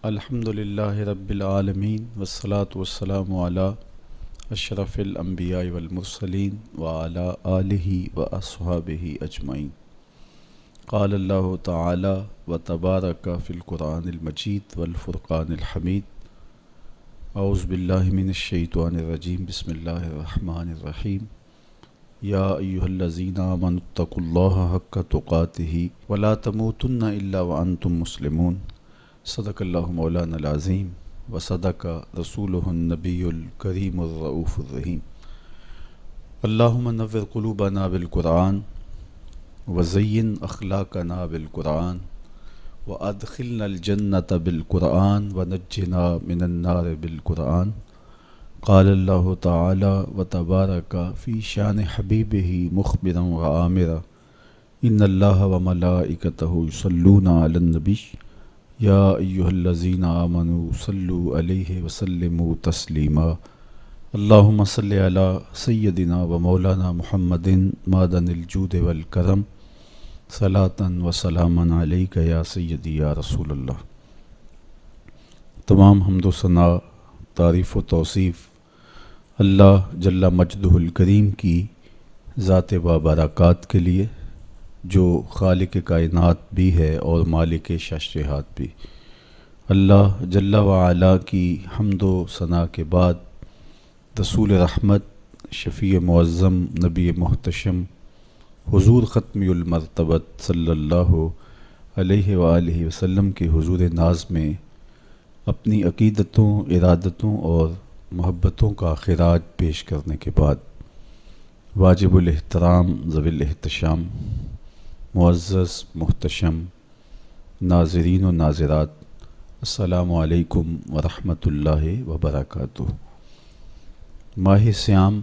الحمد للہ رب العالمین والصلاة والسلام علی اشرف الانبیاء والمرسلین وعلی آلہ واصحابہ اجمعین۔ قال اللہ تعالی وتبارک فی القرآن المجید والفرقان الحمید۔ اعوذ باللہ من الشیطان الرجیم، بسم اللہ الرحمن الرحیم۔ یا ایہا الذین آمنوا اتقوا اللہ حق تقاتہ ولا تموتن الا وانتم مسلمون۔ صدق اللہ مولانا العظیم وصدق رسولہ النبی الکریم الرؤوف الرحیم۔ اللہم نور قلوبنا بالقرآن وزین اخلاقنا بالقرآن وادخلنا الجنة بالقرآن ونجنا من النار بالقرآن۔ قال اللہ تعالی وتبارک فی شان حبیبہ مخبرا وآمرا ان اللہ وملائکتہ یصلون علی النبی یا ایہا الذین آمنوا صلوا علیہ وسلموا تسلیما۔ اللہم صلی علی سیدنا و مولانا محمد معدن الجود والکرم صلاۃ و سلاما علیک یا سیدی یا رسول اللہ۔ تمام حمد و ثنا، تعریف و توصیف اللہ جل مجدہ الکریم کی ذات بابرکات کے لیے، جو خالق کائنات بھی ہے اور مالک ششرہات بھی۔ اللہ جل وعلا کی حمد و ثنا کے بعد رسول رحمت، شفیع معظم، نبی محتشم، حضور ختمی المرتبت صلی اللہ علیہ وآلہ وسلم کے حضور ناز میں اپنی عقیدتوں، ارادتوں اور محبتوں کا خراج پیش کرنے کے بعد واجب الاحترام ذوی الاحتشام معزز محتشم ناظرین و ناظرات، السلام علیکم ورحمۃ اللہ وبرکاتہ۔ ماہ سیام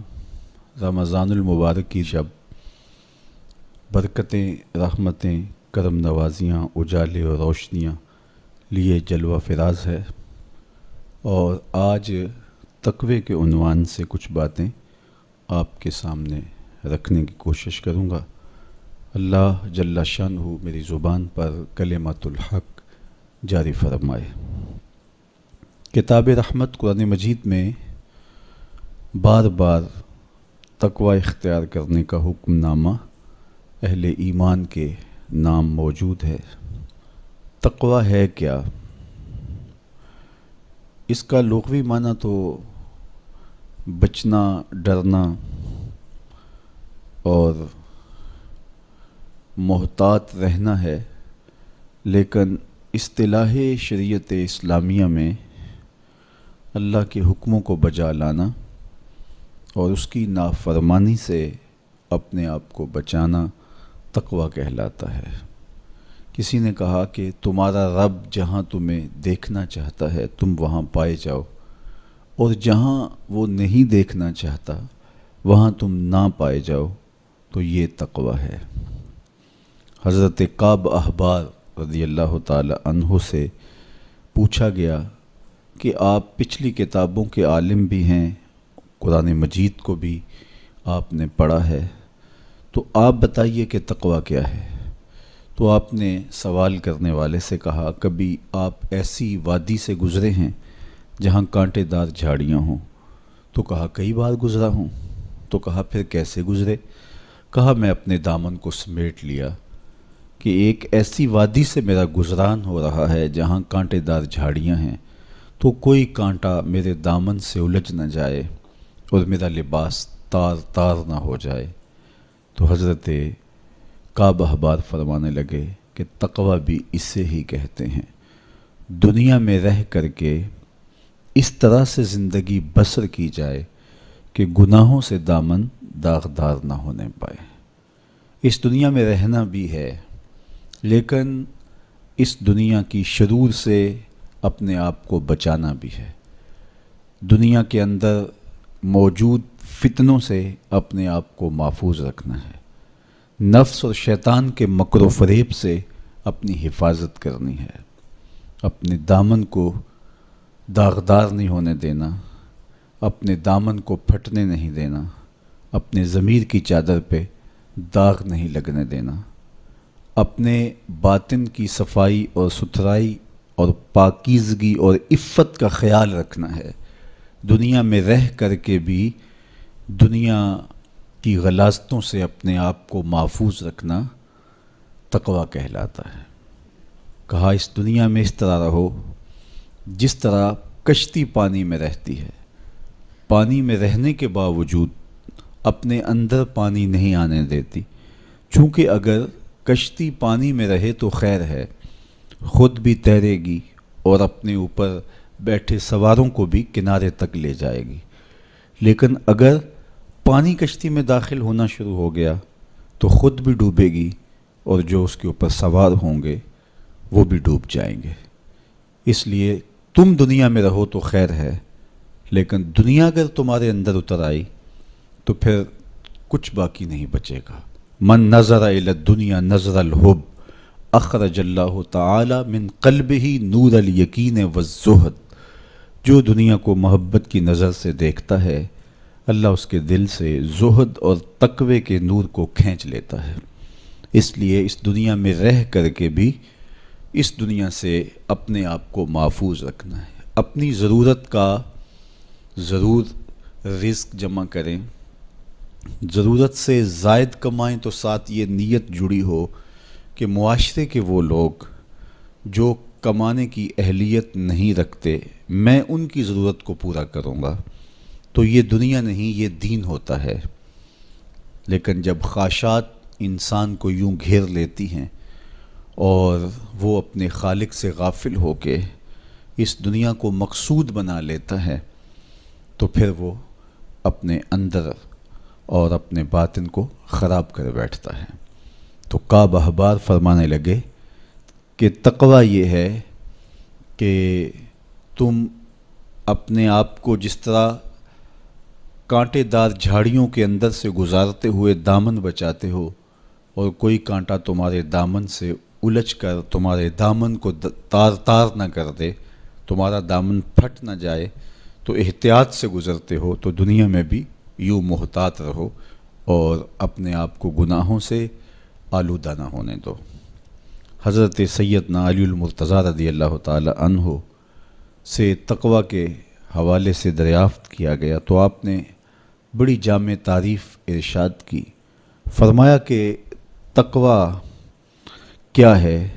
رمضان المبارک کی شب برکتیں، رحمتیں، کرم نوازیاں، اجالے اور روشنیاں لیے جلوہ فراز ہے، اور آج تقوی کے عنوان سے کچھ باتیں آپ کے سامنے رکھنے کی کوشش کروں گا۔ اللہ جل شانہ میری زبان پر کلمۃ الحق جاری فرمائے۔ کتاب رحمت قرآن مجید میں بار بار تقوی اختیار کرنے کا حکم نامہ اہل ایمان کے نام موجود ہے۔ تقوی ہے کیا؟ اس کا لغوی معنی تو بچنا، ڈرنا اور محتاط رہنا ہے، لیکن اصطلاح شریعت اسلامیہ میں اللہ کے حکموں کو بجا لانا اور اس کی نافرمانی سے اپنے آپ کو بچانا تقوی کہلاتا ہے۔ کسی نے کہا کہ تمہارا رب جہاں تمہیں دیکھنا چاہتا ہے تم وہاں پائے جاؤ، اور جہاں وہ نہیں دیکھنا چاہتا وہاں تم نہ پائے جاؤ، تو یہ تقوی ہے۔ حضرت کعب احبار رضی اللہ تعالی عنہ سے پوچھا گیا کہ آپ پچھلی کتابوں کے عالم بھی ہیں، قرآن مجید کو بھی آپ نے پڑھا ہے، تو آپ بتائیے کہ تقوی کیا ہے؟ تو آپ نے سوال کرنے والے سے کہا، کبھی آپ ایسی وادی سے گزرے ہیں جہاں کانٹے دار جھاڑیاں ہوں؟ تو کہا کئی بار گزرا ہوں۔ تو کہا پھر کیسے گزرے؟ کہا میں اپنے دامن کو سمیٹ لیا کہ ایک ایسی وادی سے میرا گزران ہو رہا ہے جہاں کانٹے دار جھاڑیاں ہیں، تو کوئی کانٹا میرے دامن سے الجھ نہ جائے اور میرا لباس تار تار نہ ہو جائے۔ تو حضرت کعب احبار فرمانے لگے کہ تقوی بھی اسے ہی کہتے ہیں، دنیا میں رہ کر کے اس طرح سے زندگی بسر کی جائے کہ گناہوں سے دامن داغدار نہ ہونے پائے۔ اس دنیا میں رہنا بھی ہے، لیکن اس دنیا کی شرور سے اپنے آپ کو بچانا بھی ہے، دنیا کے اندر موجود فتنوں سے اپنے آپ کو محفوظ رکھنا ہے، نفس اور شیطان کے مکر و فریب سے اپنی حفاظت کرنی ہے، اپنے دامن کو داغدار نہیں ہونے دینا، اپنے دامن کو پھٹنے نہیں دینا، اپنے ضمیر کی چادر پہ داغ نہیں لگنے دینا، اپنے باطن کی صفائی اور ستھرائی اور پاکیزگی اور عفت کا خیال رکھنا ہے، دنیا میں رہ کر کے بھی دنیا کی غلاظتوں سے اپنے آپ کو محفوظ رکھنا تقویٰ کہلاتا ہے۔ کہا اس دنیا میں اس طرح رہو جس طرح کشتی پانی میں رہتی ہے، پانی میں رہنے کے باوجود اپنے اندر پانی نہیں آنے دیتی، چونکہ اگر کشتی پانی میں رہے تو خیر ہے، خود بھی تیرے گی اور اپنے اوپر بیٹھے سواروں کو بھی کنارے تک لے جائے گی، لیکن اگر پانی کشتی میں داخل ہونا شروع ہو گیا تو خود بھی ڈوبے گی اور جو اس کے اوپر سوار ہوں گے وہ بھی ڈوب جائیں گے۔ اس لیے تم دنیا میں رہو تو خیر ہے، لیکن دنیا اگر تمہارے اندر اتر آئی تو پھر کچھ باقی نہیں بچے گا۔ من نظر الی الدنیا نظر الحب اخرج اللہ تعالی من قلبہ نور الیقین والزہد، جو دنیا کو محبت کی نظر سے دیکھتا ہے اللہ اس کے دل سے زہد اور تقوی کے نور کو کھینچ لیتا ہے۔ اس لیے اس دنیا میں رہ کر کے بھی اس دنیا سے اپنے آپ کو محفوظ رکھنا ہے، اپنی ضرورت کا ضرور رزق جمع کریں، ضرورت سے زائد کمائیں تو ساتھ یہ نیت جڑی ہو کہ معاشرے کے وہ لوگ جو کمانے کی اہلیت نہیں رکھتے میں ان کی ضرورت کو پورا کروں گا، تو یہ دنیا نہیں یہ دین ہوتا ہے۔ لیکن جب خواہشات انسان کو یوں گھیر لیتی ہیں اور وہ اپنے خالق سے غافل ہو کے اس دنیا کو مقصود بنا لیتا ہے تو پھر وہ اپنے اندر اور اپنے باطن کو خراب کر بیٹھتا ہے۔ تو کعب احبار فرمانے لگے کہ تقویٰ یہ ہے کہ تم اپنے آپ کو جس طرح کانٹے دار جھاڑیوں کے اندر سے گزارتے ہوئے دامن بچاتے ہو اور کوئی کانٹا تمہارے دامن سے الجھ کر تمہارے دامن کو تار تار نہ کر دے، تمہارا دامن پھٹ نہ جائے، تو احتیاط سے گزرتے ہو، تو دنیا میں بھی یوں محتاط رہو اور اپنے آپ کو گناہوں سے آلودہ نہ ہونے دو۔ حضرت سیدنا علی المرتضیٰ رضی اللہ تعالی عنہ سے تقویٰ کے حوالے سے دریافت کیا گیا تو آپ نے بڑی جامع تعریف ارشاد کی، فرمایا کہ تقویٰ کیا ہے؟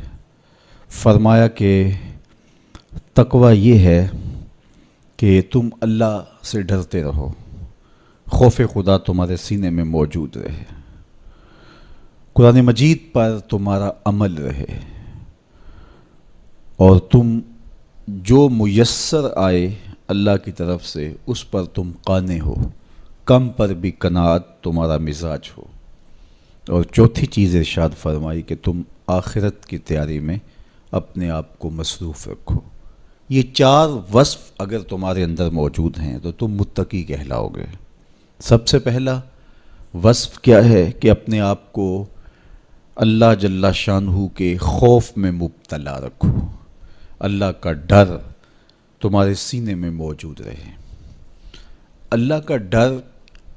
فرمایا کہ تقویٰ یہ ہے کہ تم اللہ سے ڈرتے رہو، خوف خدا تمہارے سینے میں موجود رہے، قرآن مجید پر تمہارا عمل رہے، اور تم جو میسر آئے اللہ کی طرف سے اس پر تم قانع ہو، کم پر بھی قناعت تمہارا مزاج ہو، اور چوتھی چیز ارشاد فرمائی کہ تم آخرت کی تیاری میں اپنے آپ کو مصروف رکھو۔ یہ چار وصف اگر تمہارے اندر موجود ہیں تو تم متقی کہلاؤ گے۔ سب سے پہلا وصف کیا ہے کہ اپنے آپ کو اللہ جل شانہ کے خوف میں مبتلا رکھو، اللہ کا ڈر تمہارے سینے میں موجود رہے۔ اللہ کا ڈر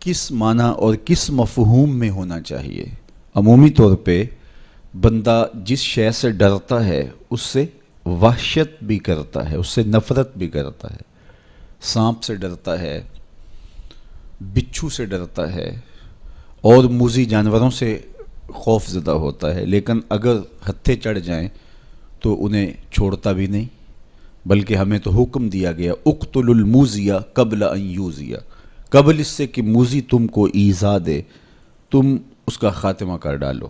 کس معنی اور کس مفہوم میں ہونا چاہیے؟ عمومی طور پہ بندہ جس شے سے ڈرتا ہے اس سے وحشت بھی کرتا ہے، اس سے نفرت بھی کرتا ہے، سانپ سے ڈرتا ہے، بچھو سے ڈرتا ہے اور موذی جانوروں سے خوف زدہ ہوتا ہے، لیکن اگر ہتھے چڑھ جائیں تو انہیں چھوڑتا بھی نہیں، بلکہ ہمیں تو حکم دیا گیا اقتل الموذی قبل ان یوذی، قبل اس سے کہ موذی تم کو ایذا دے تم اس کا خاتمہ کر ڈالو،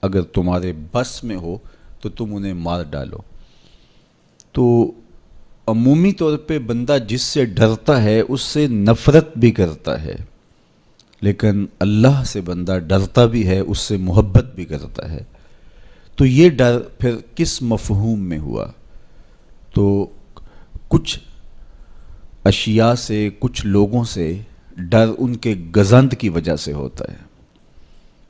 اگر تمہارے بس میں ہو تو تم انہیں مار ڈالو۔ تو عمومی طور پہ بندہ جس سے ڈرتا ہے اس سے نفرت بھی کرتا ہے، لیکن اللہ سے بندہ ڈرتا بھی ہے، اس سے محبت بھی کرتا ہے۔ تو یہ ڈر پھر کس مفہوم میں ہوا؟ تو کچھ اشیاء سے، کچھ لوگوں سے ڈر ان کے گزند کی وجہ سے ہوتا ہے،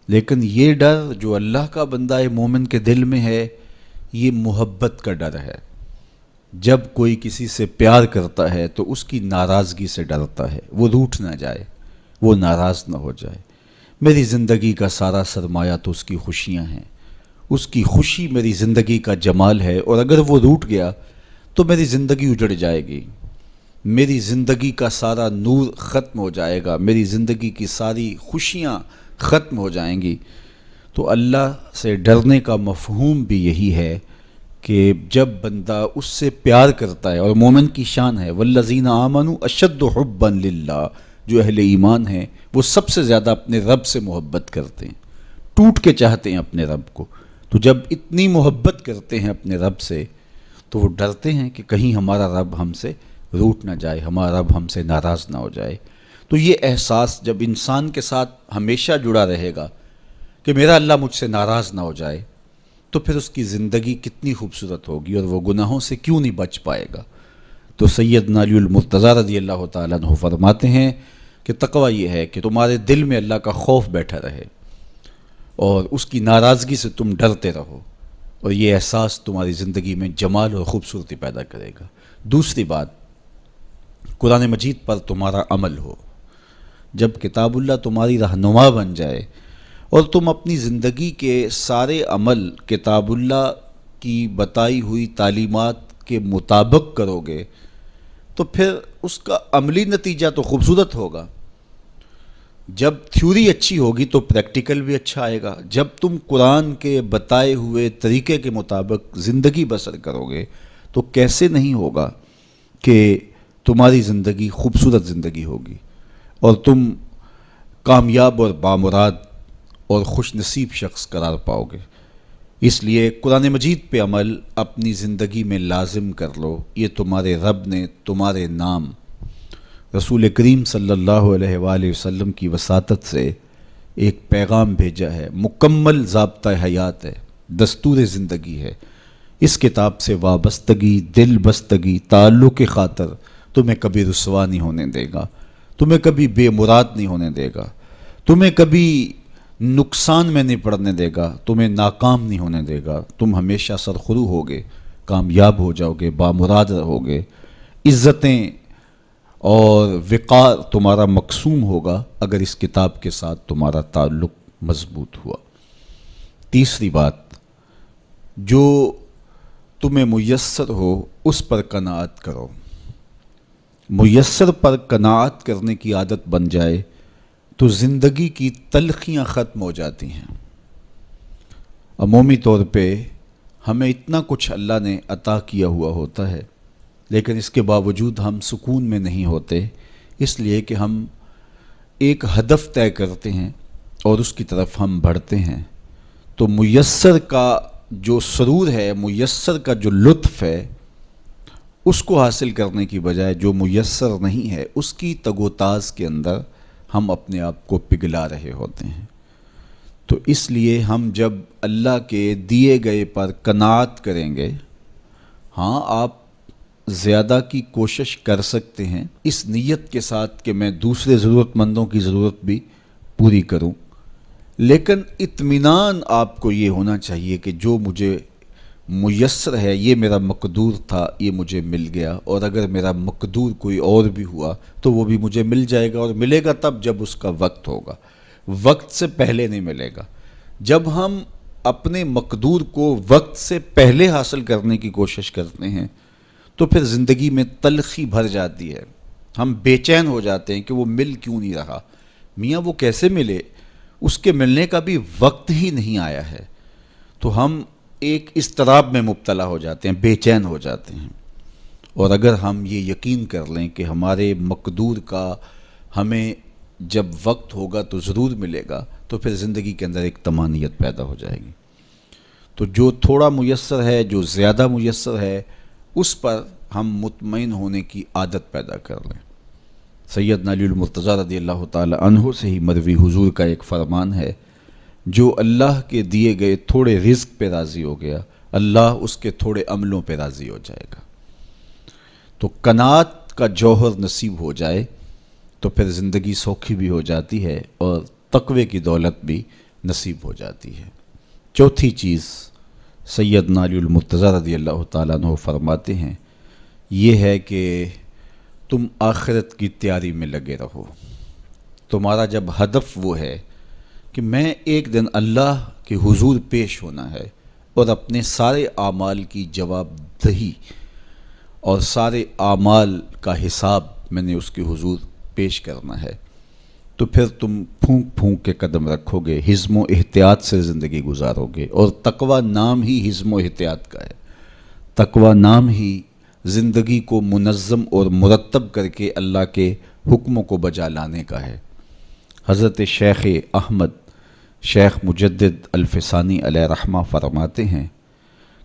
لیکن یہ ڈر جو اللہ کا بندہ مومن کے دل میں ہے یہ محبت کا ڈر ہے۔ جب کوئی کسی سے پیار کرتا ہے تو اس کی ناراضگی سے ڈرتا ہے، وہ روٹھ نہ جائے، وہ ناراض نہ ہو جائے۔ میری زندگی کا سارا سرمایہ تو اس کی خوشیاں ہیں، اس کی خوشی میری زندگی کا جمال ہے، اور اگر وہ روٹھ گیا تو میری زندگی اجڑ جائے گی، میری زندگی کا سارا نور ختم ہو جائے گا، میری زندگی کی ساری خوشیاں ختم ہو جائیں گی۔ تو اللہ سے ڈرنے کا مفہوم بھی یہی ہے کہ جب بندہ اس سے پیار کرتا ہے، اور مومن کی شان ہے والذین آمنوا اشد حبا للہ، جو اہل ایمان ہیں وہ سب سے زیادہ اپنے رب سے محبت کرتے ہیں، ٹوٹ کے چاہتے ہیں اپنے رب کو۔ تو جب اتنی محبت کرتے ہیں اپنے رب سے تو وہ ڈرتے ہیں کہ کہیں ہمارا رب ہم سے روٹ نہ جائے، ہمارا رب ہم سے ناراض نہ ہو جائے۔ تو یہ احساس جب انسان کے ساتھ ہمیشہ جڑا رہے گا کہ میرا اللہ مجھ سے ناراض نہ ہو جائے، تو پھر اس کی زندگی کتنی خوبصورت ہوگی اور وہ گناہوں سے کیوں نہیں بچ پائے گا۔ تو سیدنا علی المرتضیٰ رضی اللہ تعالیٰ عنہ فرماتے ہیں کہ تقویٰ یہ ہے کہ تمہارے دل میں اللہ کا خوف بیٹھا رہے اور اس کی ناراضگی سے تم ڈرتے رہو، اور یہ احساس تمہاری زندگی میں جمال اور خوبصورتی پیدا کرے گا۔ دوسری بات، قرآن مجید پر تمہارا عمل ہو۔ جب کتاب اللہ تمہاری رہنما بن جائے اور تم اپنی زندگی کے سارے عمل کتاب اللہ کی بتائی ہوئی تعلیمات کے مطابق کرو گے تو پھر اس کا عملی نتیجہ تو خوبصورت ہوگا۔ جب تھیوری اچھی ہوگی تو پریکٹیکل بھی اچھا آئے گا۔ جب تم قرآن کے بتائے ہوئے طریقے کے مطابق زندگی بسر کرو گے تو کیسے نہیں ہوگا کہ تمہاری زندگی خوبصورت زندگی ہوگی اور تم کامیاب اور بامراد اور خوش نصیب شخص قرار پاؤ گے۔ اس لیے قرآن مجید پہ عمل اپنی زندگی میں لازم کر لو۔ یہ تمہارے رب نے تمہارے نام رسول کریم صلی اللہ علیہ وآلہ وسلم کی وساطت سے ایک پیغام بھیجا ہے، مکمل ضابطہ حیات ہے، دستور زندگی ہے۔ اس کتاب سے وابستگی، دل بستگی، تعلق خاطر تمہیں کبھی رسوا نہیں ہونے دے گا، تمہیں کبھی بے مراد نہیں ہونے دے گا، تمہیں کبھی نقصان میں نہیں پڑنے دے گا، تمہیں ناکام نہیں ہونے دے گا۔ تم ہمیشہ سرخرو ہوگے، کامیاب ہو جاؤ گے، بامراد رہو گے، عزتیں اور وقار تمہارا مقسوم ہوگا اگر اس کتاب کے ساتھ تمہارا تعلق مضبوط ہوا۔ تیسری بات، جو تمہیں میسر ہو اس پر قناعت کرو۔ میسر پر قناعت کرنے کی عادت بن جائے تو زندگی کی تلخیاں ختم ہو جاتی ہیں۔ عمومی طور پہ ہمیں اتنا کچھ اللہ نے عطا کیا ہوا ہوتا ہے، لیکن اس کے باوجود ہم سکون میں نہیں ہوتے، اس لیے کہ ہم ایک ہدف طے کرتے ہیں اور اس کی طرف ہم بڑھتے ہیں۔ تو میسر کا جو سرور ہے، میسر کا جو لطف ہے، اس کو حاصل کرنے کی بجائے جو میسر نہیں ہے اس کی تگ و تاز کے اندر ہم اپنے آپ کو پگھلا رہے ہوتے ہیں۔ تو اس لیے ہم جب اللہ کے دیے گئے پر قناعت کریں گے، ہاں آپ زیادہ کی کوشش کر سکتے ہیں اس نیت کے ساتھ کہ میں دوسرے ضرورت مندوں کی ضرورت بھی پوری کروں، لیکن اطمینان آپ کو یہ ہونا چاہیے کہ جو مجھے میسر ہے، یہ میرا مقدور تھا، یہ مجھے مل گیا، اور اگر میرا مقدور کوئی اور بھی ہوا تو وہ بھی مجھے مل جائے گا، اور ملے گا تب جب اس کا وقت ہوگا، وقت سے پہلے نہیں ملے گا۔ جب ہم اپنے مقدور کو وقت سے پہلے حاصل کرنے کی کوشش کرتے ہیں تو پھر زندگی میں تلخی بھر جاتی ہے، ہم بے چین ہو جاتے ہیں کہ وہ مل کیوں نہیں رہا، میاں وہ کیسے ملے، اس کے ملنے کا بھی وقت ہی نہیں آیا ہے۔ تو ہم ایک اضطراب میں مبتلا ہو جاتے ہیں، بے چین ہو جاتے ہیں۔ اور اگر ہم یہ یقین کر لیں کہ ہمارے مقدور کا ہمیں جب وقت ہوگا تو ضرور ملے گا، تو پھر زندگی کے اندر ایک طمانینت پیدا ہو جائے گی۔ تو جو تھوڑا میسر ہے، جو زیادہ میسر ہے، اس پر ہم مطمئن ہونے کی عادت پیدا کر لیں۔ سیدنا علی المرتضیٰ رضی اللہ تعالی عنہ سے ہی مروی حضور کا ایک فرمان ہے، جو اللہ کے دیے گئے تھوڑے رزق پہ راضی ہو گیا، اللہ اس کے تھوڑے عملوں پہ راضی ہو جائے گا۔ تو قناعت کا جوہر نصیب ہو جائے تو پھر زندگی سوکھی بھی ہو جاتی ہے اور تقوی کی دولت بھی نصیب ہو جاتی ہے۔ چوتھی چیز سیدنا علی المرتضیٰ رضی اللہ تعالیٰ عنہ فرماتے ہیں، یہ ہے کہ تم آخرت کی تیاری میں لگے رہو۔ تمہارا جب ہدف وہ ہے کہ میں ایک دن اللہ کے حضور پیش ہونا ہے اور اپنے سارے اعمال کی جواب دہی اور سارے اعمال کا حساب میں نے اس کے حضور پیش کرنا ہے، تو پھر تم پھونک پھونک کے قدم رکھو گے، حزم و احتیاط سے زندگی گزارو گے۔ اور تقوی نام ہی حزم و احتیاط کا ہے، تقوی نام ہی زندگی کو منظم اور مرتب کر کے اللہ کے حکموں کو بجا لانے کا ہے۔ حضرت شیخ احمد شیخ مجدد الفسانی علیہ رحمہ فرماتے ہیں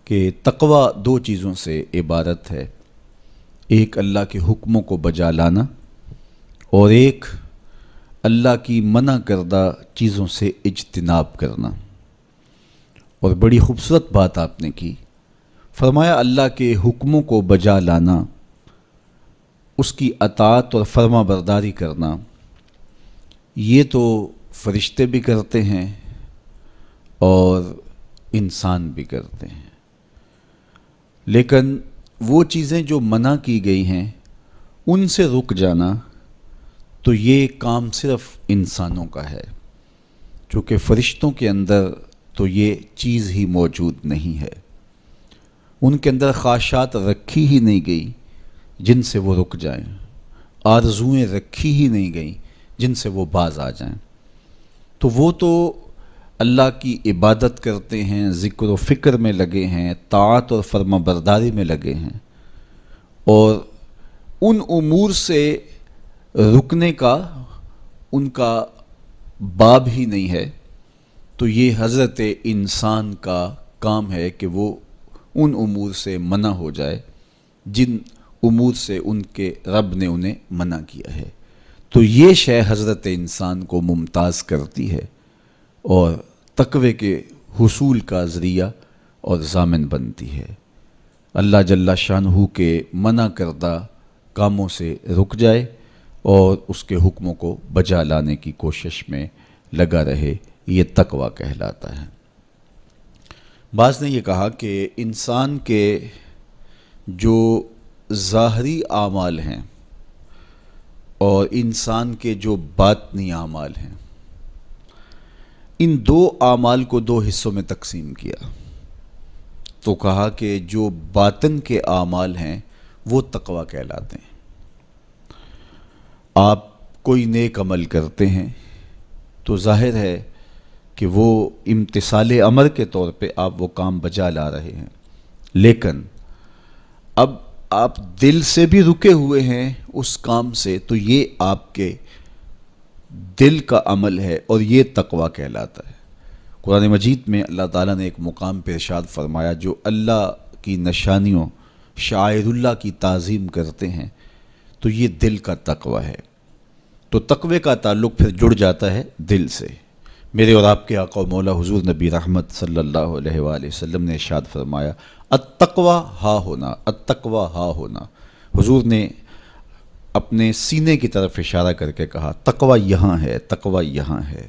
کہ تقوی دو چیزوں سے عبارت ہے، ایک اللہ کے حکموں کو بجا لانا اور ایک اللہ کی منع کردہ چیزوں سے اجتناب کرنا۔ اور بڑی خوبصورت بات آپ نے کی، فرمایا اللہ کے حکموں کو بجا لانا، اس کی اطاعت اور فرما برداری کرنا، یہ تو فرشتے بھی کرتے ہیں اور انسان بھی کرتے ہیں، لیکن وہ چیزیں جو منع کی گئی ہیں ان سے رک جانا تو یہ کام صرف انسانوں کا ہے، چونکہ فرشتوں کے اندر تو یہ چیز ہی موجود نہیں ہے، ان کے اندر خواہشات رکھی ہی نہیں گئی جن سے وہ رک جائیں، آرزوئیں رکھی ہی نہیں گئیں جن سے وہ باز آ جائیں۔ تو وہ تو اللہ کی عبادت کرتے ہیں، ذکر و فکر میں لگے ہیں، طاعت اور فرما برداری میں لگے ہیں، اور ان امور سے رکنے کا ان کا باب ہی نہیں ہے، تو یہ حضرت انسان کا کام ہے کہ وہ ان امور سے منع ہو جائے جن امور سے ان کے رب نے انہیں منع کیا ہے۔ تو یہ شے حضرت انسان کو ممتاز کرتی ہے اور تقوی کے حصول کا ذریعہ اور ضامن بنتی ہے۔ اللہ جل شانہ کے منع کردہ کاموں سے رک جائے اور اس کے حکموں کو بجا لانے کی کوشش میں لگا رہے، یہ تقوی کہلاتا ہے۔ بعض نے یہ کہا کہ انسان کے جو ظاہری اعمال ہیں اور انسان کے جو باطنی اعمال ہیں، ان دو اعمال کو دو حصوں میں تقسیم کیا، تو کہا کہ جو باطن کے اعمال ہیں وہ تقوی کہلاتے ہیں۔ آپ کوئی نیک عمل کرتے ہیں تو ظاہر ہے کہ وہ امتثال امر کے طور پہ آپ وہ کام بجا لا رہے ہیں، لیکن اب آپ دل سے بھی رکے ہوئے ہیں اس کام سے، تو یہ آپ کے دل کا عمل ہے اور یہ تقوی کہلاتا ہے۔ قرآن مجید میں اللہ تعالیٰ نے ایک مقام پہ ارشاد فرمایا، جو اللہ کی نشانیوں شعائر اللہ کی تعظیم کرتے ہیں تو یہ دل کا تقوی ہے۔ تو تقوی کا تعلق پھر جڑ جاتا ہے دل سے۔ میرے اور آپ کے آقا و مولا حضور نبی رحمت صلی اللہ علیہ وآلہ وسلم نے ارشاد فرمایا، التقوی ہا ہونا، التقوی ہا ہونا۔ حضور نے اپنے سینے کی طرف اشارہ کر کے کہا تقوی یہاں ہے، تقوی یہاں ہے۔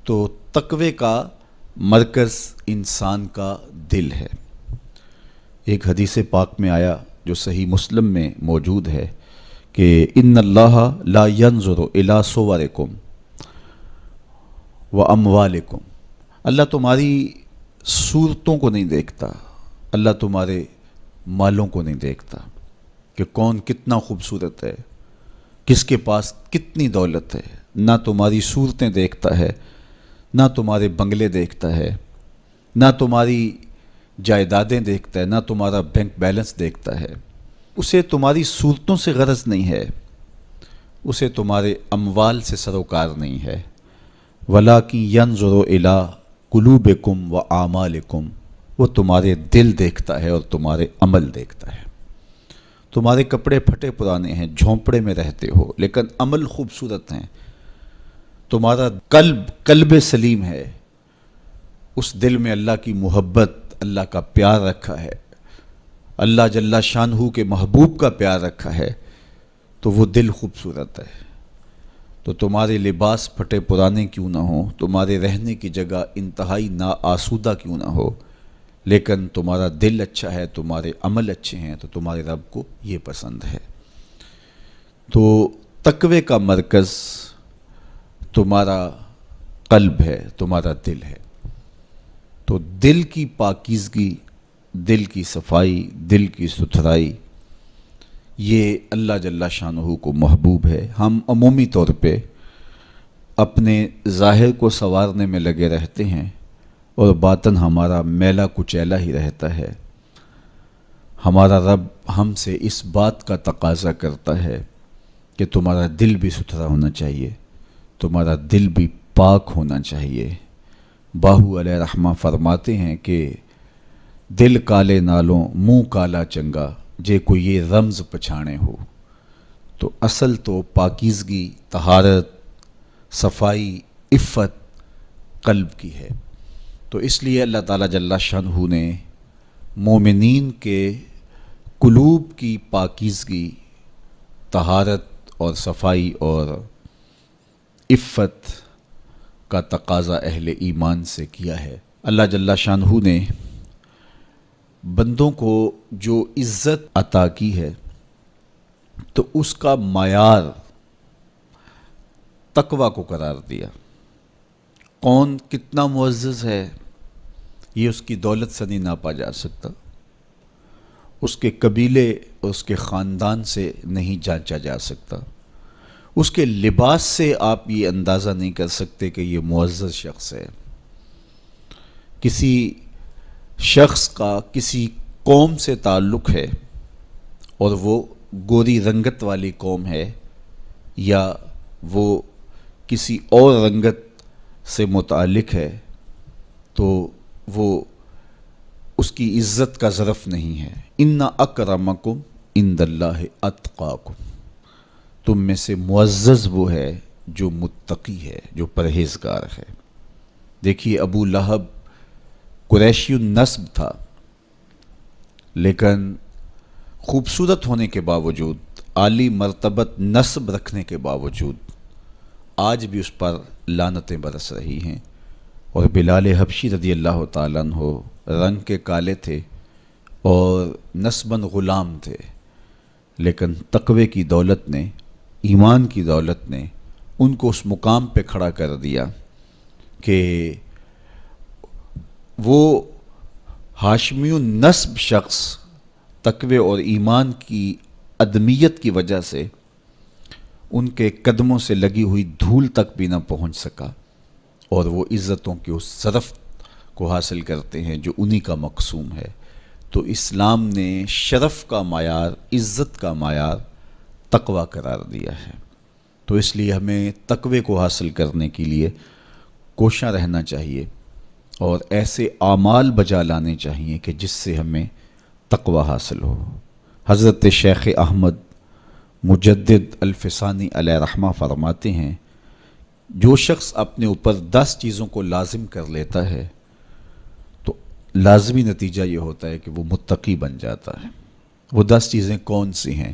تو تقوی کا مرکز انسان کا دل ہے۔ ایک حدیث پاک میں آیا جو صحیح مسلم میں موجود ہے کہ ان اللہ لا ينظر الی صورکم واموالکم، اللہ تمہاری صورتوں کو نہیں دیکھتا، اللہ تمہارے مالوں کو نہیں دیکھتا کہ کون کتنا خوبصورت ہے، کس کے پاس کتنی دولت ہے، نہ تمہاری صورتیں دیکھتا ہے، نہ تمہارے بنگلے دیکھتا ہے، نہ تمہاری جائیدادیں دیکھتا ہے، نہ تمہارا بینک بیلنس دیکھتا ہے۔ اسے تمہاری صورتوں سے غرض نہیں ہے، اسے تمہارے اموال سے سروکار نہیں ہے، وَلَٰكِن يَنظُرُ إِلَىٰ قُلُوبِكُمْ وَأَعْمَالِكُمْ، وہ تمہارے دل دیکھتا ہے اور تمہارے عمل دیکھتا ہے۔ تمہارے کپڑے پھٹے پرانے ہیں، جھونپڑے میں رہتے ہو، لیکن عمل خوبصورت ہیں، تمہارا قلب سلیم ہے، اس دل میں اللہ کی محبت، اللہ کا پیار رکھا ہے، اللہ جل شانہ کے محبوب کا پیار رکھا ہے، تو وہ دل خوبصورت ہے۔ تو تمہارے لباس پھٹے پرانے کیوں نہ ہوں، تمہارے رہنے کی جگہ انتہائی ناآسودہ کیوں نہ ہو، لیکن تمہارا دل اچھا ہے، تمہارے عمل اچھے ہیں، تو تمہارے رب کو یہ پسند ہے۔ تو تقوی کا مرکز تمہارا قلب ہے، تمہارا دل ہے۔ تو دل کی پاکیزگی، دل کی صفائی، دل کی ستھرائی یہ اللہ جل شانہ کو محبوب ہے۔ ہم عمومی طور پہ اپنے ظاہر کو سنوارنے میں لگے رہتے ہیں اور باطن ہمارا میلا کچیلا ہی رہتا ہے۔ ہمارا رب ہم سے اس بات کا تقاضا کرتا ہے کہ تمہارا دل بھی ستھرا ہونا چاہیے، تمہارا دل بھی پاک ہونا چاہیے۔ باہو علیہ رحمہ فرماتے ہیں کہ دل کالے نالوں منہ کالا چنگا، جے کوئی یہ رمز پچھانے ہو۔ تو اصل تو پاکیزگی، طہارت، صفائی، عفت قلب کی ہے۔ تو اس لیے اللہ تعالیٰ جل شانہ نے مومنین کے قلوب کی پاکیزگی، طہارت اور صفائی اور عفت کا تقاضا اہل ایمان سے کیا ہے۔ اللہ جل شانہ نے بندوں کو جو عزت عطا کی ہے تو اس کا معیار تقویٰ کو قرار دیا۔ کون کتنا معزز ہے یہ اس کی دولت سے نہیں ناپا جا سکتا، اس کے قبیلے اور اس کے خاندان سے نہیں جانچا جا سکتا، اس کے لباس سے آپ یہ اندازہ نہیں کر سکتے کہ یہ معزز شخص ہے۔ کسی شخص کا کسی قوم سے تعلق ہے اور وہ گوری رنگت والی قوم ہے یا وہ کسی اور رنگت سے متعلق ہے تو وہ اس کی عزت کا ظرف نہیں ہے۔ ان اکرمکم عند اللہ اتقاکم، تم میں سے معزز وہ ہے جو متقی ہے، جو پرہیزگار ہے۔ دیکھیے ابو لہب قریشی النسب تھا، لیکن خوبصورت ہونے کے باوجود، عالی مرتبت نسب رکھنے کے باوجود آج بھی اس پر لعنتیں برس رہی ہیں۔ اور بلال حبشی رضی اللہ تعالیٰ عنہ رنگ کے کالے تھے اور نسباً غلام تھے، لیکن تقوی کی دولت نے، ایمان کی دولت نے ان کو اس مقام پہ کھڑا کر دیا کہ وہ ہاشمی النسب شخص تقوی اور ایمان کی عدمیت کی وجہ سے ان کے قدموں سے لگی ہوئی دھول تک بھی نہ پہنچ سکا، اور وہ عزتوں کے اس ظرف کو حاصل کرتے ہیں جو انہی کا مقسوم ہے۔ تو اسلام نے شرف کا معیار، عزت کا معیار تقوی قرار دیا ہے۔ تو اس لیے ہمیں تقوی کو حاصل کرنے کے لیے کوشاں رہنا چاہیے اور ایسے اعمال بجا لانے چاہیے کہ جس سے ہمیں تقوی حاصل ہو۔ حضرت شیخ احمد مجدد الفسانی علیہ رحمہ فرماتے ہیں، جو شخص اپنے اوپر 10 چیزوں کو لازم کر لیتا ہے تو لازمی نتیجہ یہ ہوتا ہے کہ وہ متقی بن جاتا ہے۔ وہ 10 چیزیں کون سی ہیں؟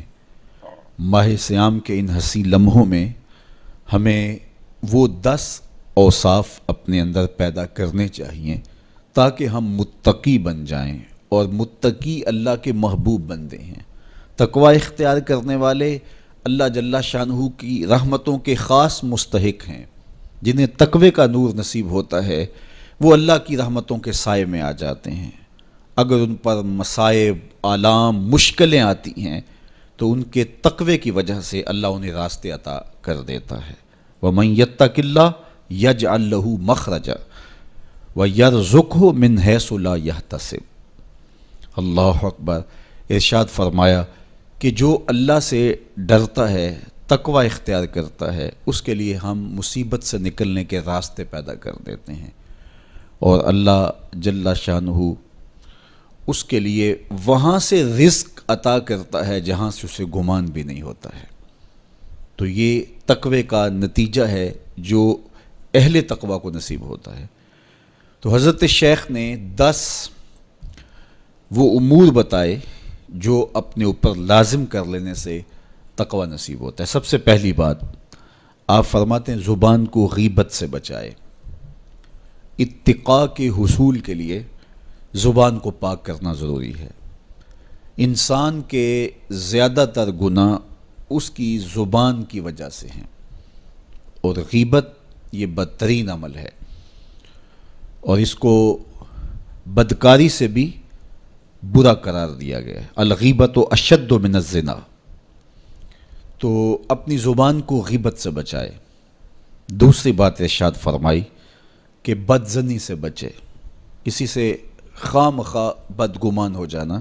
ماہ صیام کے ان حسین لمحوں میں ہمیں وہ 10 اوصاف اپنے اندر پیدا کرنے چاہیے تاکہ ہم متقی بن جائیں، اور متقی اللہ کے محبوب بندے ہیں۔ تقوی اختیار کرنے والے اللہ جل شانہ کی رحمتوں کے خاص مستحق ہیں۔ جنہیں تقوی کا نور نصیب ہوتا ہے وہ اللہ کی رحمتوں کے سائے میں آ جاتے ہیں۔ اگر ان پر مصائب، آلام، مشکلیں آتی ہیں تو ان کے تقوی کی وجہ سے اللہ انہیں راستے عطا کر دیتا ہے۔ وَمَن يَتَّقِ اللَّهَ يَجْعَل لَّهُ مَخْرَجًا وَيَرْزُقْهُ مِنْ حَيْثُ لَا يَحْتَسِبُ۔ اللہ اکبر۔ ارشاد فرمایا کہ جو اللہ سے ڈرتا ہے، تقوی اختیار کرتا ہے، اس کے لیے ہم مصیبت سے نکلنے کے راستے پیدا کر دیتے ہیں، اور اللہ جل شانہ اس کے لیے وہاں سے رزق عطا کرتا ہے جہاں سے اسے گمان بھی نہیں ہوتا ہے۔ تو یہ تقوی کا نتیجہ ہے جو اہل تقوی کو نصیب ہوتا ہے۔ تو حضرت شیخ نے 10 وہ امور بتائے جو اپنے اوپر لازم کر لینے سے تقوی نصیب ہوتا ہے۔ سب سے پہلی بات آپ فرماتے ہیں زبان کو غیبت سے بچائے۔ اتقاء کے حصول کے لیے زبان کو پاک کرنا ضروری ہے۔ انسان کے زیادہ تر گناہ اس کی زبان کی وجہ سے ہیں، اور غیبت یہ بدترین عمل ہے، اور اس کو بدکاری سے بھی برا قرار دیا گیا ہے۔ الغیبت اشد من الزنا، تو اپنی زبان کو غیبت سے بچائے۔ دوسری بات ارشاد فرمائی کہ بدظنی سے بچے، کسی سے خواہ مخواہ بدگمان ہو جانا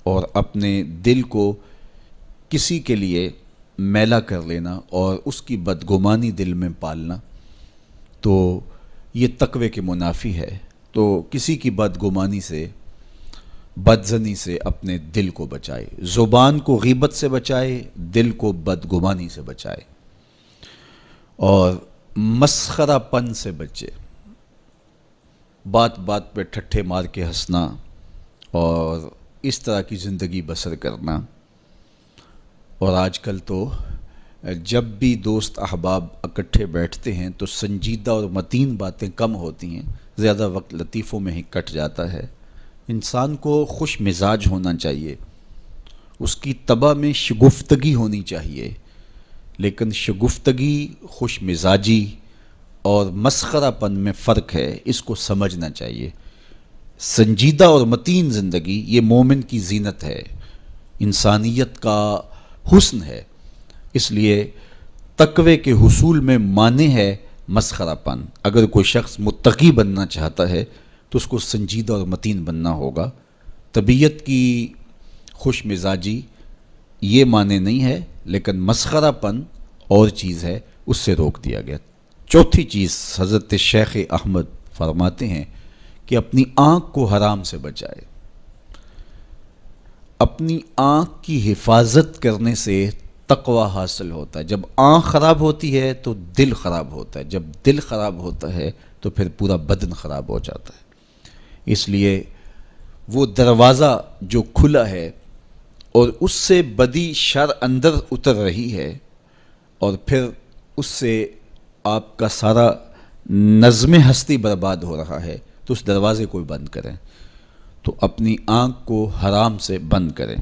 اور اپنے دل کو کسی کے لیے میلا کر لینا اور اس کی بدگمانی دل میں پالنا، تو یہ تقوی کے منافی ہے۔ تو کسی کی بدگمانی سے، بدظنی سے اپنے دل کو بچائے، زبان کو غیبت سے بچائے، دل کو بدگمانی سے بچائے، اور مسخرہ پن سے بچے، بات بات پہ ٹھٹھے مار کے ہنسنا اور اس طرح کی زندگی بسر کرنا۔ اور آج کل تو جب بھی دوست احباب اکٹھے بیٹھتے ہیں تو سنجیدہ اور متین باتیں کم ہوتی ہیں، زیادہ وقت لطیفوں میں ہی کٹ جاتا ہے۔ انسان کو خوش مزاج ہونا چاہیے، اس کی طبع میں شگفتگی ہونی چاہیے، لیکن شگفتگی، خوش مزاجی اور مسخرہ پن میں فرق ہے، اس کو سمجھنا چاہیے۔ سنجیدہ اور متین زندگی یہ مومن کی زینت ہے، انسانیت کا حسن ہے۔ اس لیے تقوی کے حصول میں مانع ہے مسخرہ پن۔ اگر کوئی شخص متقی بننا چاہتا ہے تو اس کو سنجیدہ اور متین بننا ہوگا۔ طبیعت کی خوش مزاجی یہ معنی نہیں ہے، لیکن مسخرہ پن اور چیز ہے، اس سے روک دیا گیا۔ چوتھی چیز حضرت شیخ احمد فرماتے ہیں کہ اپنی آنکھ کو حرام سے بچائے۔ اپنی آنکھ کی حفاظت کرنے سے تقوی حاصل ہوتا ہے۔ جب آنکھ خراب ہوتی ہے تو دل خراب ہوتا ہے، جب دل خراب ہوتا ہے تو پھر پورا بدن خراب ہو جاتا ہے۔ اس لیے وہ دروازہ جو کھلا ہے اور اس سے بدی شر اندر اتر رہی ہے اور پھر اس سے آپ کا سارا نظم ہستی برباد ہو رہا ہے، تو اس دروازے کو بند کریں، تو اپنی آنکھ کو حرام سے بند کریں۔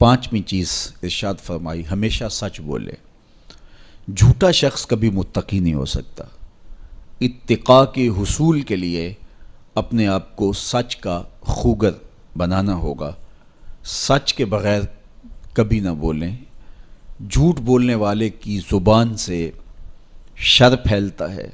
پانچویں چیز ارشاد فرمائی، ہمیشہ سچ بولے۔ جھوٹا شخص کبھی متقی نہیں ہو سکتا۔ اتقاء کے حصول کے لیے اپنے آپ کو سچ کا خوگر بنانا ہوگا۔ سچ کے بغیر کبھی نہ بولیں۔ جھوٹ بولنے والے کی زبان سے شر پھیلتا ہے،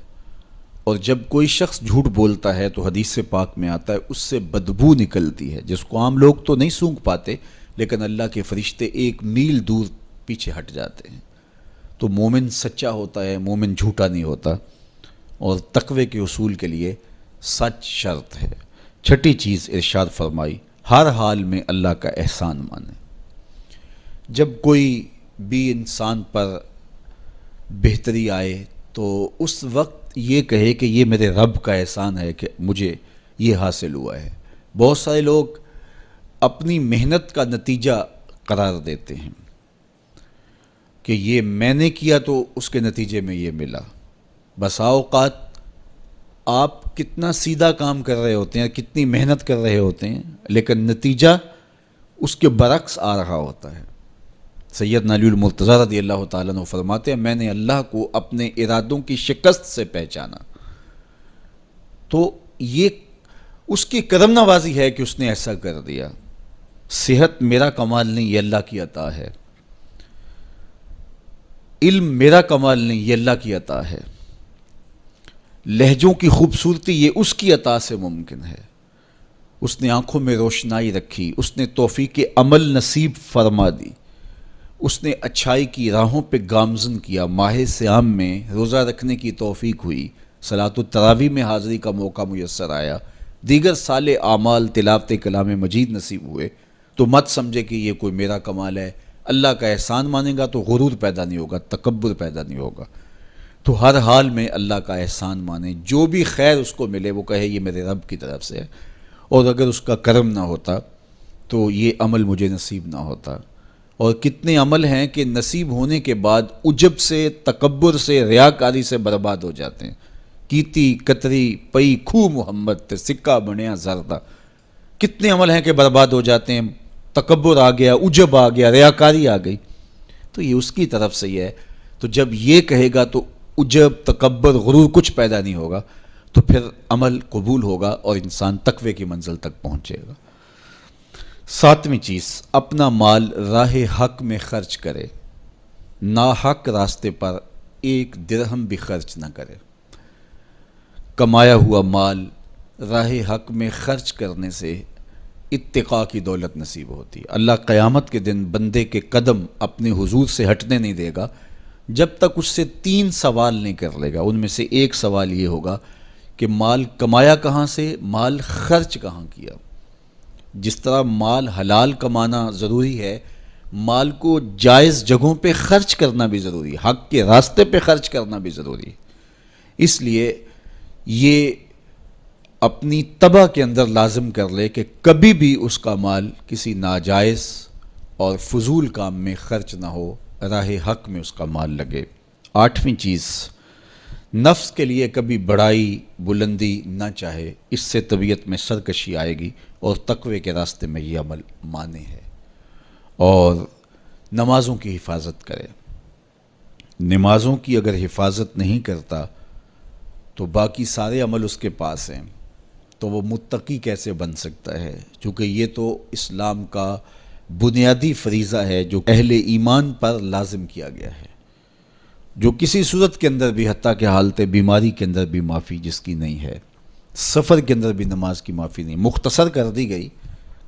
اور جب کوئی شخص جھوٹ بولتا ہے تو حدیث پاک میں آتا ہے اس سے بدبو نکلتی ہے، جس کو عام لوگ تو نہیں سونگھ پاتے، لیکن اللہ کے فرشتے 1 میل دور پیچھے ہٹ جاتے ہیں۔ تو مومن سچا ہوتا ہے، مومن جھوٹا نہیں ہوتا، اور تقوی کے اصول کے لیے سچ شرط ہے۔ چھٹی چیز ارشاد فرمائی، ہر حال میں اللہ کا احسان مانے۔ جب کوئی بھی انسان پر بہتری آئے تو اس وقت یہ کہے کہ یہ میرے رب کا احسان ہے کہ مجھے یہ حاصل ہوا ہے۔ بہت سارے لوگ اپنی محنت کا نتیجہ قرار دیتے ہیں کہ یہ میں نے کیا تو اس کے نتیجے میں یہ ملا۔ بسا اوقات آپ کتنا سیدھا کام کر رہے ہوتے ہیں، کتنی محنت کر رہے ہوتے ہیں، لیکن نتیجہ اس کے برعکس آ رہا ہوتا ہے۔ سیدنا علی المرتضیٰ رضی اللہ تعالیٰ عنہ فرماتے ہیں، میں نے اللہ کو اپنے ارادوں کی شکست سے پہچانا، تو یہ اس کی کرم نوازی ہے کہ اس نے ایسا کر دیا۔ صحت میرا کمال نہیں، یہ اللہ کی عطا ہے۔ علم میرا کمال نہیں، یہ اللہ کی عطا ہے۔ لہجوں کی خوبصورتی یہ اس کی عطا سے ممکن ہے۔ اس نے آنکھوں میں روشنائی رکھی، اس نے توفیق عمل نصیب فرما دی، اس نے اچھائی کی راہوں پہ گامزن کیا، ماہ صیام میں روزہ رکھنے کی توفیق ہوئی، صلاۃ التراویح میں حاضری کا موقع میسر آیا، دیگر صالح اعمال تلاوت کلام مجید نصیب ہوئے، تو مت سمجھے کہ یہ کوئی میرا کمال ہے۔ اللہ کا احسان مانے گا تو غرور پیدا نہیں ہوگا، تکبر پیدا نہیں ہوگا۔ تو ہر حال میں اللہ کا احسان مانے، جو بھی خیر اس کو ملے وہ کہے یہ میرے رب کی طرف سے ہے، اور اگر اس کا کرم نہ ہوتا تو یہ عمل مجھے نصیب نہ ہوتا۔ اور کتنے عمل ہیں کہ نصیب ہونے کے بعد عجب سے، تکبر سے، ریاکاری سے برباد ہو جاتے ہیں۔ کیتی کتری پئی کھو محمد تے سکہ بنیا زردہ، کتنے عمل ہیں کہ برباد ہو جاتے ہیں، تکبر آ گیا، عجب آ گیا، ریاکاری آ گئی، تو یہ اس کی طرف سے ہی ہے۔ تو جب یہ کہے گا تو عجب، تکبر، غرور کچھ پیدا نہیں ہوگا، تو پھر عمل قبول ہوگا اور انسان تقوی کی منزل تک پہنچے گا۔ ساتویں چیز، اپنا مال راہ حق میں خرچ کرے۔ ناحق راستے پر ایک درہم بھی خرچ نہ کرے۔ کمایا ہوا مال راہ حق میں خرچ کرنے سے اتقاء کی دولت نصیب ہوتی ہے۔ اللہ قیامت کے دن بندے کے قدم اپنے حضور سے ہٹنے نہیں دے گا جب تک اس سے 3 سوال نہیں کر لے گا۔ ان میں سے ایک سوال یہ ہوگا کہ مال کمایا کہاں سے، مال خرچ کہاں کیا۔ جس طرح مال حلال کمانا ضروری ہے، مال کو جائز جگہوں پہ خرچ کرنا بھی ضروری ہے، حق کے راستے پہ خرچ کرنا بھی ضروری ہے۔ اس لیے یہ اپنی طبع کے اندر لازم کر لے کہ کبھی بھی اس کا مال کسی ناجائز اور فضول کام میں خرچ نہ ہو، راہ حق میں اس کا مال لگے۔ 8ویں چیز، نفس کے لیے کبھی بڑائی بلندی نہ چاہے، اس سے طبیعت میں سرکشی آئے گی اور تقوی کے راستے میں یہ عمل مانے ہے۔ اور نمازوں کی حفاظت کرے۔ نمازوں کی اگر حفاظت نہیں کرتا تو باقی سارے عمل اس کے پاس ہیں، تو وہ متقی کیسے بن سکتا ہے؟ چونکہ یہ تو اسلام کا بنیادی فریضہ ہے جو اہل ایمان پر لازم کیا گیا ہے، جو کسی صورت کے اندر بھی، حتیٰ کہ حالت بیماری کے اندر بھی معافی جس کی نہیں ہے، سفر کے اندر بھی نماز کی معافی نہیں، مختصر کر دی گئی،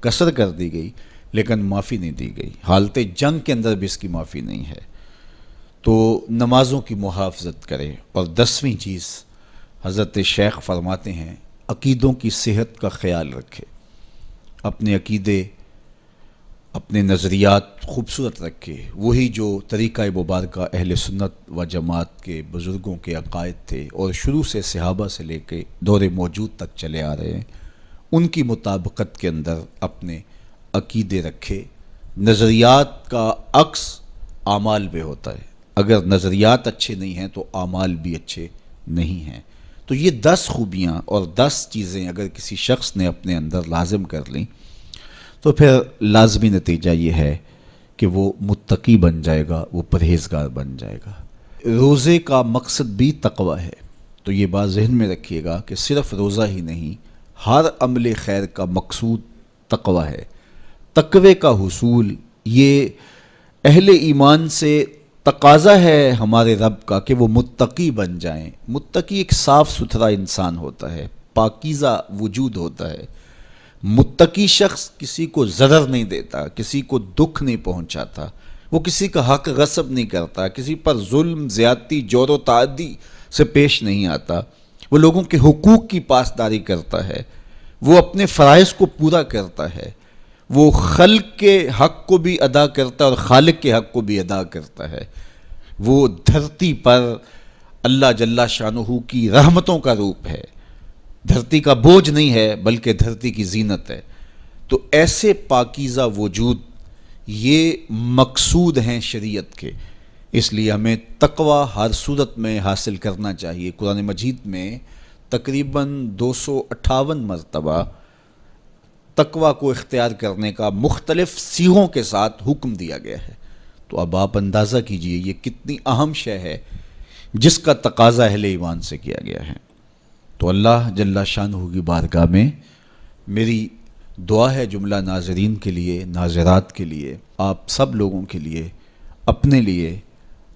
قصر کر دی گئی، لیکن معافی نہیں دی گئی۔ حالت جنگ کے اندر بھی اس کی معافی نہیں ہے۔ تو نمازوں کی محافظت کرے۔ اور 10ویں چیز، حضرت شیخ فرماتے ہیں عقیدوں کی صحت کا خیال رکھے، اپنے عقیدے، اپنے نظریات خوبصورت رکھے، وہی جو طریقہ مبارکہ اہل سنت و جماعت کے بزرگوں کے عقائد تھے اور شروع سے صحابہ سے لے کے دور موجود تک چلے آ رہے ہیں، ان کی مطابقت کے اندر اپنے عقیدے رکھے۔ نظریات کا عکس اعمال پہ ہوتا ہے، اگر نظریات اچھے نہیں ہیں تو اعمال بھی اچھے نہیں ہیں۔ تو یہ 10 خوبیاں اور 10 چیزیں اگر کسی شخص نے اپنے اندر لازم کر لیں تو پھر لازمی نتیجہ یہ ہے کہ وہ متقی بن جائے گا، وہ پرہیزگار بن جائے گا۔ روزے کا مقصد بھی تقوی ہے، تو یہ بات ذہن میں رکھیے گا کہ صرف روزہ ہی نہیں، ہر عمل خیر کا مقصود تقوی ہے۔ تقوی کا حصول یہ اہل ایمان سے تقاضا ہے ہمارے رب کا کہ وہ متقی بن جائیں۔ متقی ایک صاف ستھرا انسان ہوتا ہے، پاکیزہ وجود ہوتا ہے۔ متقی شخص کسی کو ضرر نہیں دیتا، کسی کو دکھ نہیں پہنچاتا، وہ کسی کا حق غصب نہیں کرتا، کسی پر ظلم، زیادتی، جور و تعدی سے پیش نہیں آتا، وہ لوگوں کے حقوق کی پاسداری کرتا ہے، وہ اپنے فرائض کو پورا کرتا ہے، وہ خلق کے حق کو بھی ادا کرتا ہے اور خالق کے حق کو بھی ادا کرتا ہے۔ وہ دھرتی پر اللہ جل شانہ کی رحمتوں کا روپ ہے، دھرتی کا بوجھ نہیں ہے بلکہ دھرتی کی زینت ہے۔ تو ایسے پاکیزہ وجود یہ مقصود ہیں شریعت کے، اس لیے ہمیں تقوی ہر صورت میں حاصل کرنا چاہیے۔ قرآن مجید میں تقریباً 258 مرتبہ تقوی کو اختیار کرنے کا مختلف صیغوں کے ساتھ حکم دیا گیا ہے۔ تو اب آپ اندازہ کیجئے یہ کتنی اہم شے ہے جس کا تقاضا اہل ایمان سے کیا گیا ہے۔ تو اللہ جل شانہ کی بارگاہ میں میری دعا ہے جملہ ناظرین کے لیے، ناظرات کے لیے، آپ سب لوگوں کے لیے، اپنے لیے،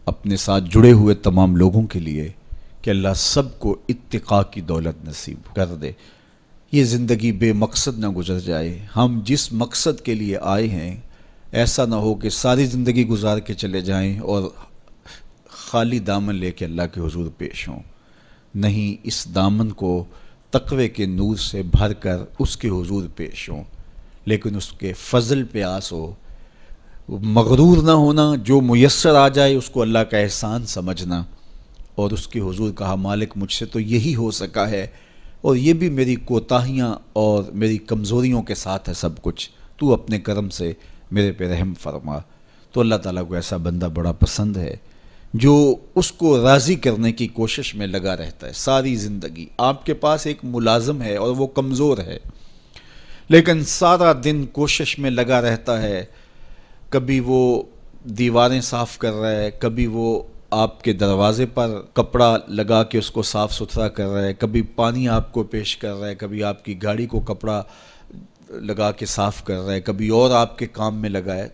اپنے ساتھ جڑے ہوئے تمام لوگوں کے لیے کہ اللہ سب کو اتقاء کی دولت نصیب کر دے۔ یہ زندگی بے مقصد نہ گزر جائے۔ ہم جس مقصد کے لیے آئے ہیں ایسا نہ ہو کہ ساری زندگی گزار کے چلے جائیں اور خالی دامن لے کے اللہ کے حضور پیش ہوں۔ نہیں، اس دامن کو تقوی کے نور سے بھر کر اس کے حضور پیش ہوں، لیکن اس کے فضل پہ آس ہو، مغرور نہ ہونا، جو میسر آ جائے اس کو اللہ کا احسان سمجھنا، اور اس کے حضور کہا مالک مجھ سے تو یہی ہو سکا ہے، اور یہ بھی میری کوتاہیاں اور میری کمزوریوں کے ساتھ ہے سب کچھ، تو اپنے کرم سے میرے پہ رحم فرما۔ تو اللہ تعالیٰ کو ایسا بندہ بڑا پسند ہے جو اس کو راضی کرنے کی کوشش میں لگا رہتا ہے ساری زندگی۔ آپ کے پاس ایک ملازم ہے اور وہ کمزور ہے، لیکن سارا دن کوشش میں لگا رہتا ہے، کبھی وہ دیواریں صاف کر رہا ہے، کبھی وہ آپ کے دروازے پر کپڑا لگا کے اس کو صاف ستھرا کر رہا ہے، کبھی پانی آپ کو پیش کر رہا ہے، کبھی آپ کی گاڑی کو کپڑا لگا کے صاف کر رہا ہے، کبھی اور آپ کے کام میں لگا ہے،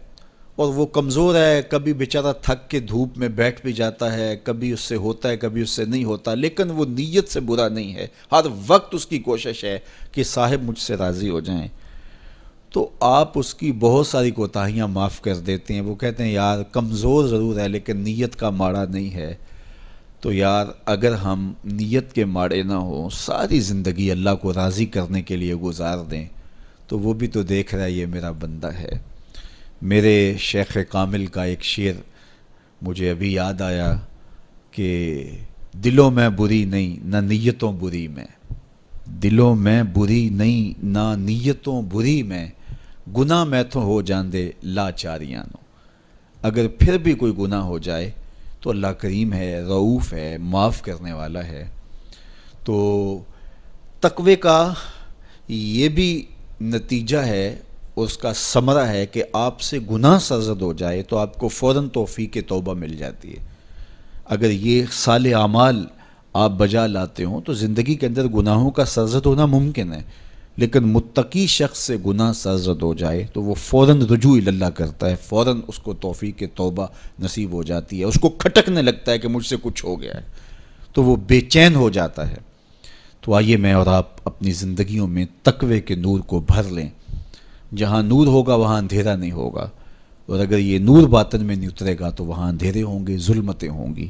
اور وہ کمزور ہے، کبھی بیچارہ تھک کے دھوپ میں بیٹھ بھی جاتا ہے، کبھی اس سے ہوتا ہے کبھی اس سے نہیں ہوتا، لیکن وہ نیت سے برا نہیں ہے، ہر وقت اس کی کوشش ہے کہ صاحب مجھ سے راضی ہو جائیں، تو آپ اس کی بہت ساری کوتاہیاں معاف کر دیتے ہیں۔ وہ کہتے ہیں یار کمزور ضرور ہے لیکن نیت کا ماڑا نہیں ہے۔ تو یار اگر ہم نیت کے ماڑے نہ ہوں، ساری زندگی اللہ کو راضی کرنے کے لیے گزار دیں، تو وہ بھی تو دیکھ رہا ہے یہ میرا بندہ ہے۔ میرے شیخ کامل کا ایک شعر مجھے ابھی یاد آیا کہ دلوں میں بری نہیں نہ نیتوں بری میں، دلوں میں بری نہیں نہ نیتوں بری میں، گناہ میں تو ہو جاندے لاچاریاں نو۔ اگر پھر بھی کوئی گناہ ہو جائے تو اللہ کریم ہے، رؤوف ہے، معاف کرنے والا ہے۔ تو تقوی کا یہ بھی نتیجہ ہے، اس کا ثمرہ ہے کہ آپ سے گناہ سرزد ہو جائے تو آپ کو فوراً توفیق توبہ مل جاتی ہے۔ اگر یہ صالح اعمال آپ بجا لاتے ہوں تو زندگی کے اندر گناہوں کا سرزد ہونا ممکن ہے، لیکن متقی شخص سے گناہ سرزد ہو جائے تو وہ فوراً رجوع اللہ کرتا ہے، فوراً اس کو توفیق توبہ نصیب ہو جاتی ہے، اس کو کھٹکنے لگتا ہے کہ مجھ سے کچھ ہو گیا ہے، تو وہ بے چین ہو جاتا ہے۔ تو آئیے میں اور آپ اپنی زندگیوں میں تقوی کے نور کو بھر لیں۔ جہاں نور ہوگا وہاں اندھیرا نہیں ہوگا، اور اگر یہ نور باطن میں نہیں اترے گا تو وہاں اندھیرے ہوں گے، ظلمتیں ہوں گی۔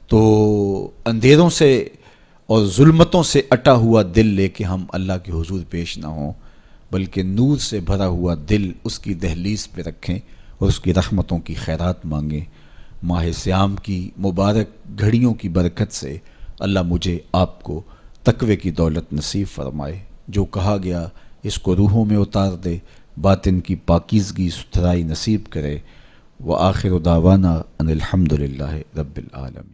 تو اندھیروں سے اور ظلمتوں سے اٹا ہوا دل لے کے ہم اللہ کے حضور پیش نہ ہوں، بلکہ نور سے بھرا ہوا دل اس کی دہلیز پہ رکھیں اور اس کی رحمتوں کی خیرات مانگیں۔ ماہ سیام کی مبارک گھڑیوں کی برکت سے اللہ مجھے آپ کو تقوی کی دولت نصیب فرمائے۔ جو کہا گیا اس کو روحوں میں اتار دے، باطن کی پاکیزگی ستھرائی نصیب کرے۔ وآخر دعوانا ان الحمد للہ رب العالمین۔